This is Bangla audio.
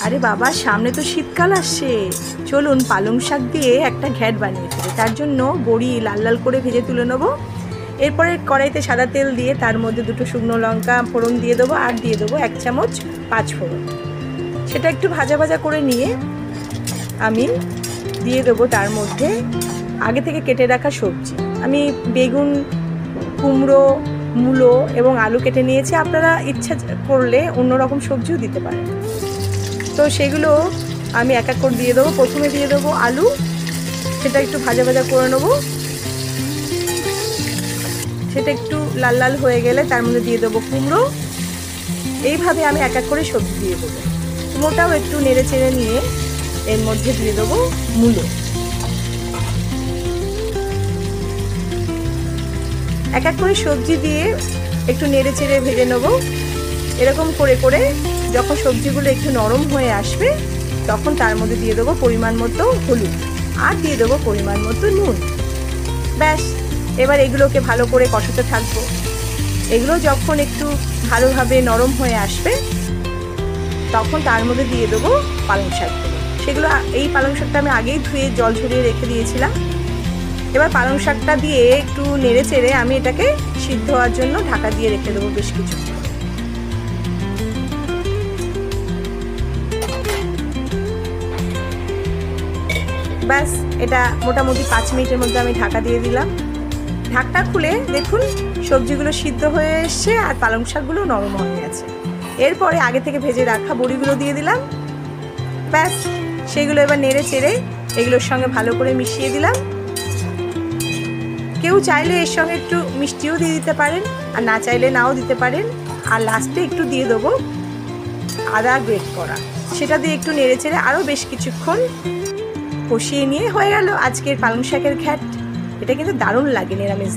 আরে বাবা, সামনে তো শীতকাল আসছে, চলুন পালং শাক দিয়ে একটা ঘ্যাট বানিয়ে ফেলি। তার জন্য বড়ি লাল লাল করে ভেজে তুলে নেবো। এরপরে কড়াইতে সাদা তেল দিয়ে তার মধ্যে দুটো শুকনো লঙ্কা ফোড়ন দিয়ে দেবো, আর দিয়ে দেবো 1 চামচ 5 ফোড়ন। সেটা একটু ভাজা ভাজা করে নিয়ে আমি দিয়ে দেবো তার মধ্যে আগে থেকে কেটে রাখা সবজি। আমি বেগুন, কুমড়ো, মূলো এবং আলু কেটে নিয়েছি। আপনারা ইচ্ছা করলে অন্য রকম সবজিও দিতে পারেন। তো সেগুলো আমি এক এক করে দিয়ে দেবো। প্রথমে দিয়ে দেবো আলু, সেটা একটু ভাজা ভাজা করে নেবো। সেটা একটু লাল লাল হয়ে গেলে তার মধ্যে দিয়ে দেবো কুমড়ো। এইভাবে আমি এক এক করে সবজি দিয়ে দেবো। কুমড়োটাও একটু নেড়ে চেড়ে নিয়ে এর মধ্যে দিয়ে দেবো মূলো। এক এক করে সবজি দিয়ে একটু নেড়ে চেড়ে ভেজে নেবো। এরকম করে করে যখন সবজিগুলো একটু নরম হয়ে আসবে তখন তার মধ্যে দিয়ে দেবো পরিমাণ মতো হলুদ, আর দিয়ে দেবো পরিমাণ মতো নুন। ব্যাস, এবার এগুলোকে ভালো করে কষাতে থাকবো। এগুলো যখন একটু ভালোভাবে নরম হয়ে আসবে তখন তার মধ্যে দিয়ে দেবো পালং শাকগুলো। সেগুলো এই পালং শাকটা আমি আগেই ধুয়ে জল ঝরিয়ে রেখে দিয়েছিলাম। এবার পালং শাকটা দিয়ে একটু নেড়ে চেড়ে আমি এটাকে সিদ্ধ হওয়ার জন্য ঢাকা দিয়ে রেখে দেবো বেশ কিছু। ব্যাস, এটা মোটামুটি 5 মিনিটের মধ্যে আমি ঢাকা দিয়ে দিলাম। ঢাকটা খুলে দেখুন সবজিগুলো সিদ্ধ হয়ে এসছে আর পালং শাকগুলো নরম হয়ে গেছে। এরপরে আগে থেকে ভেজে রাখা বড়িগুলো দিয়ে দিলাম। ব্যাস, সেগুলো এবার নেড়ে চেড়ে এগুলোর সঙ্গে ভালো করে মিশিয়ে দিলাম। কেউ চাইলে এর সঙ্গে একটু মিষ্টিও দিয়ে দিতে পারেন, আর না চাইলে নাও দিতে পারেন। আর লাস্টে একটু দিয়ে দেবো আদা গ্রেট করা। সেটা দিয়ে একটু নেড়ে চেড়ে আরও বেশ কিছুক্ষণ কষিয়ে নিয়ে হয়ে গেল আজকের পালং শাকের ঘ্যাট। এটা কিন্তু দারুণ লাগে নিরামিষ।